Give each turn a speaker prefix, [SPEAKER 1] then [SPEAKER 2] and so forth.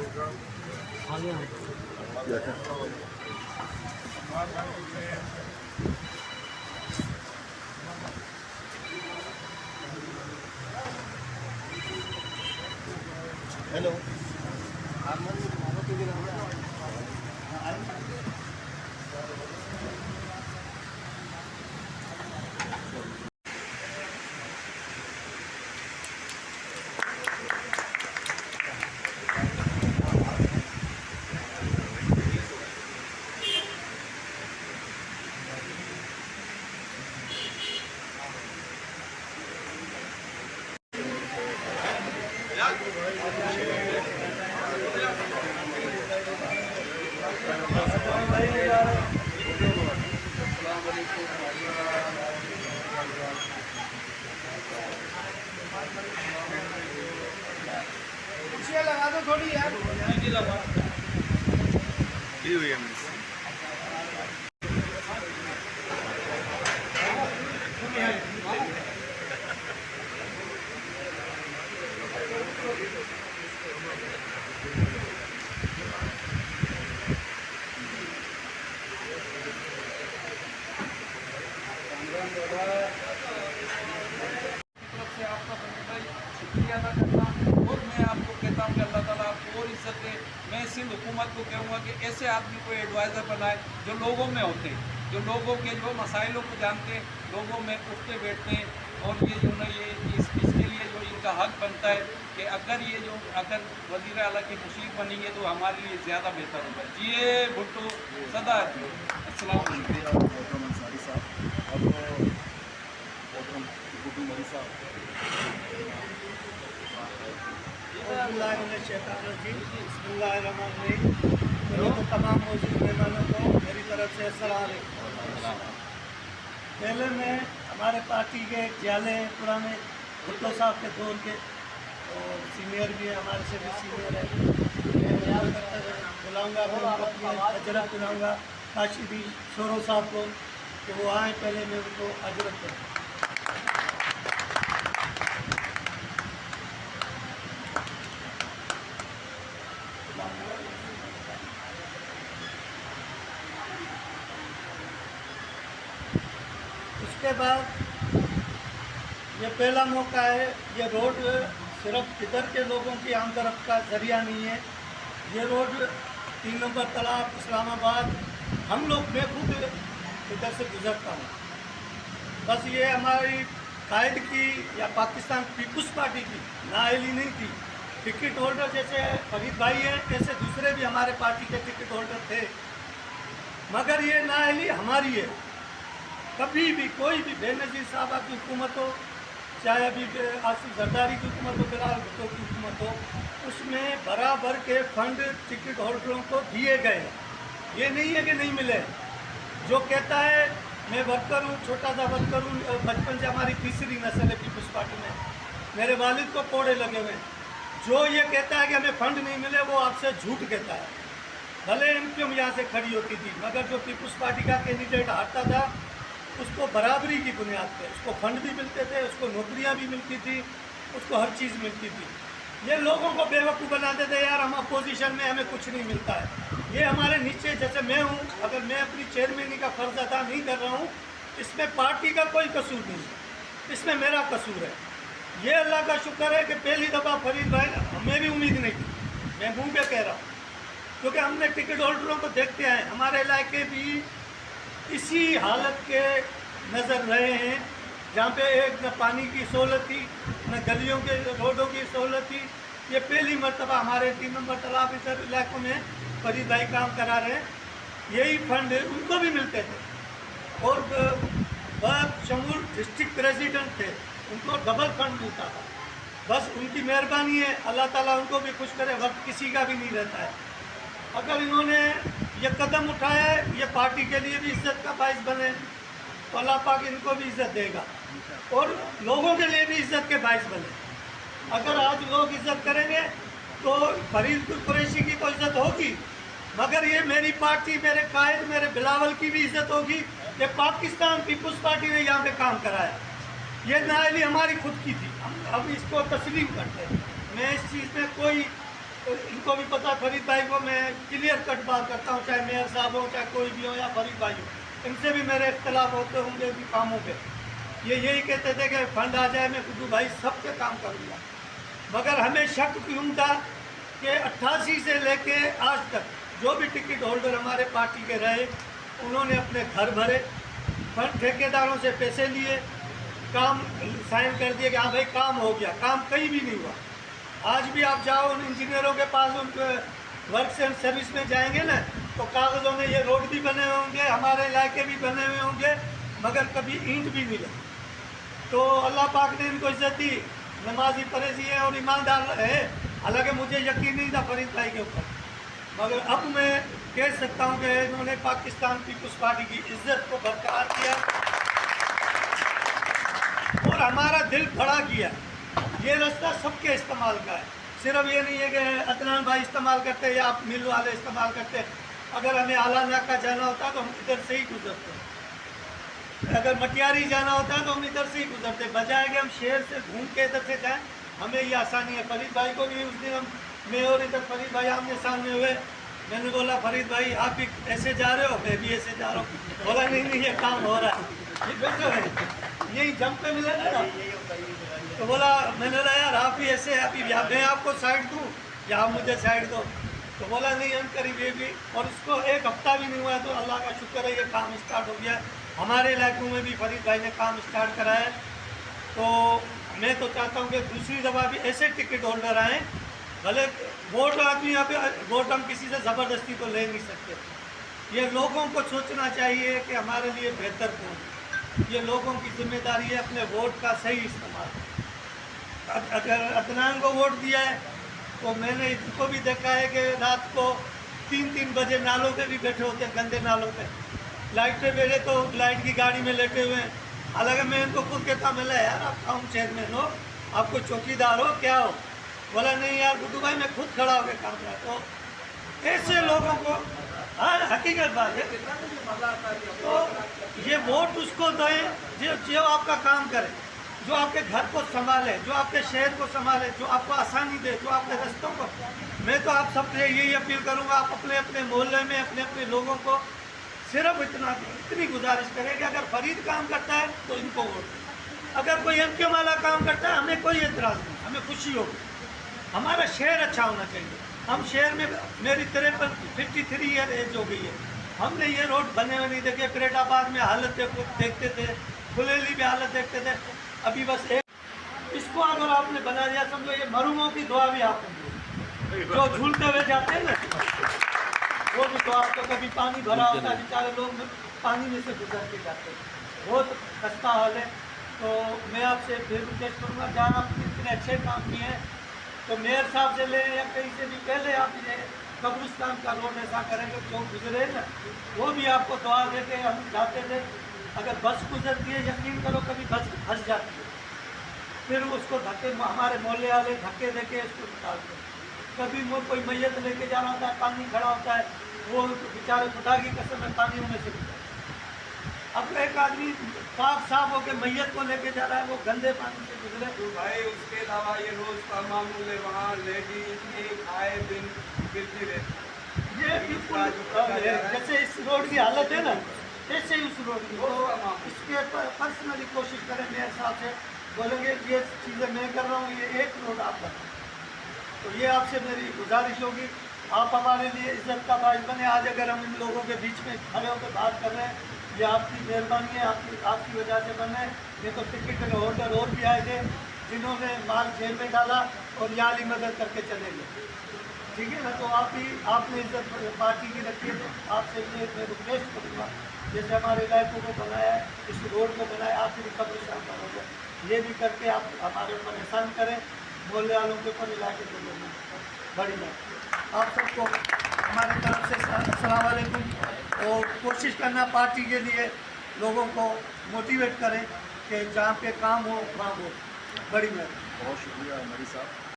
[SPEAKER 1] Hello कुर्सियाँ लगा दो थोड़ी यार। हुई है
[SPEAKER 2] शुक्रिया अदा करता हूँ और मैं आपको कहता हूँ कि अल्लाह ताला आपको और इज्जत दे। मैं सिंध हुकूमत को कहूँगा कि ऐसे आदमी को एडवाइज़र बनाए जो लोगों में होते, जो लोगों के जो मसाइलों को जानते, लोगों में उठते बैठते हैं। और ये जो ना ये इसके लिए जो इनका हक बनता है कि अगर वज़ीर आला की मुशीर बनेंगे तो हमारे लिए ज़्यादा बेहतर होगा। जिए भुट्टो सदा जी। अस्सलाम वालेकुम।
[SPEAKER 3] तो तमाम मौजूद मेहमानों को मेरी तरफ से अस्सलाम वालेकुम। पहले मैं हमारे पार्टी के जाले पुराने भुट्टो साहब के दौर के और सीनियर भी है, हमारे से भी सीनियर है, मैं बुलाऊँगा, अजरत बुलाऊँगा काशिदी शोरो साहब को कि वो आए, पहले मैं उनको अजरत करूँ। उसके बाद ये पहला मौका है। ये रोड सिर्फ इधर के लोगों की आमदरफ्त का ज़रिया नहीं है। ये रोड 3 नंबर तालाब इस्लामाबाद, हम लोग मैं खुद इधर से गुजरता हूँ। बस ये हमारी कायद की या पाकिस्तान पीपुल्स पार्टी की नाअहली नहीं थी। टिकट होल्डर जैसे फरीद भाई हैं, ऐसे दूसरे भी हमारे पार्टी के टिकट होल्डर थे, मगर ये नाअहली हमारी है। कभी भी कोई भी बेनज़ीर साहबा की हुकूमत हो, चाहे अभी आसिफ जरदारी की हुकूमत हो, बिलाल भुट्टो की हुकूमत हो, उसमें बराबर के फंड टिकट होल्डरों को दिए गए। ये नहीं है कि नहीं मिले। जो कहता है मैं वर्कर हूँ, छोटा सा वर्कर हूँ, बचपन से हमारी तीसरी नस्ल है पीपुल्स पार्टी में, मेरे वालिद को कोड़े लगे हुए, जो ये कहता है कि हमें फंड नहीं मिले वो आपसे झूठ कहता है। भले एमपीएम यहाँ से खड़ी होती थी, मगर जो पीपुल्स पार्टी का कैंडिडेट हारता था उसको बराबरी की बुनियाद पे उसको फंड भी मिलते थे, उसको नौकरियां भी मिलती थी, उसको हर चीज़ मिलती थी। ये लोगों को बेवकूफ़ बनाते थे, यार हम अपोजिशन में हमें कुछ नहीं मिलता है। ये हमारे नीचे जैसे मैं हूँ, अगर मैं अपनी चेयरमैनी का फ़र्ज़ अदा नहीं कर रहा हूँ, इसमें पार्टी का कोई कसूर नहीं है, इसमें मेरा कसूर है। ये अल्लाह का शुक्र है कि पहली दफ़ा फरीद भाई, हमें भी उम्मीद नहीं थी, मैं मुँह पे कह रहा हूँ, क्योंकि हमने टिकट होल्डरों को देखते हैं, हमारे इलाके भी इसी हालत के नज़र रहे हैं, जहाँ पे एक न पानी की सहूलत थी, न गलियों के रोडों की सहूलत थी। ये पहली मरतबा हमारे 3 नंबर तालाब इधर इलाकों में फरीद भाई काम करा रहे हैं। यही फंड उनको भी मिलते थे, और शमूल डिस्ट्रिक्ट प्रेसिडेंट थे, उनको डबल फंड मिलता था। बस उनकी मेहरबानी है, अल्लाह ताला उनको भी खुश करे, वक्त किसी का भी नहीं रहता है। अगर इन्होंने ये कदम उठाया है, ये पार्टी के लिए भी इज्जत का बाइस बने, तो अल्लाह पाक इनको भी इज्जत देगा और लोगों के लिए भी इज्जत के बाइस बने। अगर आज लोग इज्जत करेंगे तो फरीद कुरैशी की तो इज्जत होगी, मगर ये मेरी पार्टी, मेरे कायद, मेरे बिलावल की भी इज्जत होगी। ये पाकिस्तान पीपुल्स पार्टी ने यहाँ पे काम कराया, ये नाअहली हमारी खुद की थी, हम इसको तस्लीम करते हैं। मैं इस चीज़ में कोई तो इनको भी पता, फरीद भाई को मैं क्लियर कट बात करता हूँ, चाहे मेयर साहब हो, चाहे कोई भी हो, या फरीद भाई हो, इनसे भी मेरे इख्तलाफ होते होंगे भी कामों पे। ये यही कहते थे कि फंड आ जाए, मैं गुड्डू भाई सबके काम करूँगा। मगर हमें शक क्यों था कि 88 से लेके आज तक जो भी टिकट होल्डर हमारे पार्टी के रहे, उन्होंने अपने घर भरे, फंड ठेकेदारों से पैसे लिए, काम साइन कर दिए कि हाँ भाई काम हो गया, काम कहीं भी नहीं हुआ। आज भी आप जाओ उन इंजीनियरों के पास, उनके वर्क्स एंड सर्विस में जाएंगे ना, तो कागज़ों में ये रोड भी बने हुए होंगे, हमारे इलाके भी बने हुए होंगे, मगर कभी ईंट भी नहीं लगी। तो अल्लाह पाक ने इनको इज्जत दी, नमाजी परहेज़ी है और ईमानदार है। हालांकि मुझे यकीन नहीं था फरीद भाई के ऊपर, मगर अब मैं कह सकता हूं कि इन्होंने पाकिस्तान पीपल्स पार्टी की इज्जत को बरकरार किया और हमारा दिल खड़ा किया। ये रास्ता सबके इस्तेमाल का है, सिर्फ ये नहीं है कि अदनान भाई इस्तेमाल करते हैं या आप मिल वाले इस्तेमाल करते हैं। अगर हमें आला नाका जाना होता तो हम इधर से ही गुजरते, अगर मटियारी जाना होता है तो हम इधर से ही गुजरते, बजाय कि हम शहर से घूम के इधर से जाएं। हमें ये आसानी है। फरीद भाई को भी उस दिन मैं और इधर फरीद भाई आमने सामने हुए, मैंने बोला फरीद भाई आप भी ऐसे जा रहे हो, मैं भी ऐसे जा रहा हूँ। बोला नहीं ये काम हो रहा है, ये बेटर है, यही जंप पे मिले ना। तो बोला, मैंने बोला यार आप भी ऐसे, अभी मैं आपको साइड दूँ या आप मुझे साइड दो। तो बोला नहीं हम करीब ये भी, और इसको एक हफ्ता भी नहीं हुआ तो अल्लाह का शुक्र है ये काम स्टार्ट हो गया। हमारे इलाकों में भी फरीद भाई ने काम स्टार्ट करा है। तो मैं तो चाहता हूँ कि दूसरी दफ़ा भी ऐसे टिकट होल्डर आएँ। भले वोट आदमी यहाँ पे वोट हम किसी से ज़बरदस्ती तो ले नहीं सकते। ये लोगों को सोचना चाहिए कि हमारे लिए बेहतर कौन है। ये लोगों की जिम्मेदारी है अपने वोट का सही इस्तेमाल। अगर अदनान को वोट दिया है तो मैंने इनको भी देखा है कि रात को 3-3 बजे नालों पे भी बैठे होते हैं, गंदे नालों पे। लाइट पे बैठे तो लाइट की गाड़ी में लेटे हुए हैं। हालांकि मैं इनको खुद कहता, मिला यार आप टाउन चेयरमैन हो, आप कोई चौकीदार हो क्या हो? बोला नहीं यार गुड्डू भाई मैं खुद खड़ा होकर काम करा। तो ऐसे लोगों को, हाँ हकीकत बात है, तो ये वोट उसको दें जो आपका काम करे, जो आपके घर को संभाले, जो आपके शहर को संभाले, जो आपको आसानी दे, जो आपके रास्तों को। मैं तो आप सबसे यही अपील करूँगा, आप अपने अपने मोहल्ले में अपने अपने लोगों को सिर्फ इतनी गुजारिश करें कि अगर फरीद काम करता है तो इनको वोट दें। अगर कोई एमके वाला काम करता है हमें कोई एतराज़ नहीं, हमें खुशी होगी। हमारा शहर अच्छा होना चाहिए। हम शहर में, मेरी 53 ईयर एज हो गई है, हमने ये रोड बने हुए नहीं देखे। परेडाबाद में हालत देखते थे, खुलेली में हालत देखते थे। अभी बस एक इसको अगर आपने बना दिया, समझो ये मरूमों की दुआ भी आपने, जो झूलते हुए जाते हैं ना, वो भी दुआ। तो कभी पानी भरा होता है, बेचारे लोग पानी में से गुजर के जाते हैं, बहुत खस्ता हाल है। तो मैं आपसे फिर रिक्वेस्ट करूँगा, जहाँ आपने इतने अच्छे काम किए हैं तो मेयर साहब से ले या कहीं से भी पहले आप ये कब्रिस्तान का रोड ऐसा करेंगे, जो गुजरे ना वो भी आपको दुआ देते। हम जाते थे, अगर बस गुजरती है यकीन करो कभी बस फंस जाती है, फिर उसको धक्के, हमारे मोहल्ले वाले धक्के देके उसको निकालते हैं। कभी वो कोई मैयत लेके जाना होता है, पानी खड़ा होता है, वो बेचारे खुदा की कसम है पानी में से गुजरते। अब एक आदमी पाक साफ होकर मैयत को लेके जा रहा है, वो गंदे पानी से गुजरे।
[SPEAKER 2] तो भाई उसके अलावा ये रोज का मामूल है, वहाँ लेडीज एक आए दिन गिरती रहती।
[SPEAKER 3] ये बिल्कुल जैसे इस रोड की हालत है ना, ऐसे ही उस रोड की। तो इसके पर्सनली कोशिश करें, मेरे साथ से बोलेंगे ये चीज़ें मैं कर रहा हूँ, ये एक रोड आप बनाएं। तो ये आपसे मेरी गुजारिश होगी, आप हमारे लिए इज्जत का बाइस बने। आज अगर हम इन लोगों के बीच में खड़े होकर बात कर रहे हैं, ये आपकी मेहरबानी है, आपकी वजह से बन रहे हैं। ये तो टिकट होल्डर और भी आए थे जिन्होंने माल जेब में डाला और यहाँ ही मदद करके चले गए, ठीक है ना। तो आप भी, आपने इज्जत पार्टी की रखी है, तो आपसे ये मैं रिक्वेस्ट करूँगा, जैसे हमारे इलाकों को बनाया है, इस रोड को बनाया, आप भी कब्रिस्तान का रोड है, ये भी करके आप हमारे ऊपर एहसान करें, मोहल्ले वालों के ऊपर, इलाके के लोगों को। बड़ी बात आप सबको हमारी तरफ से अस्सलाम वालेकुम। और कोशिश करना पार्टी के लिए लोगों को मोटिवेट करें कि जहाँ पे काम हो वहाँ हो। बड़ी बात।
[SPEAKER 1] बहुत शुक्रिया मरी साहब।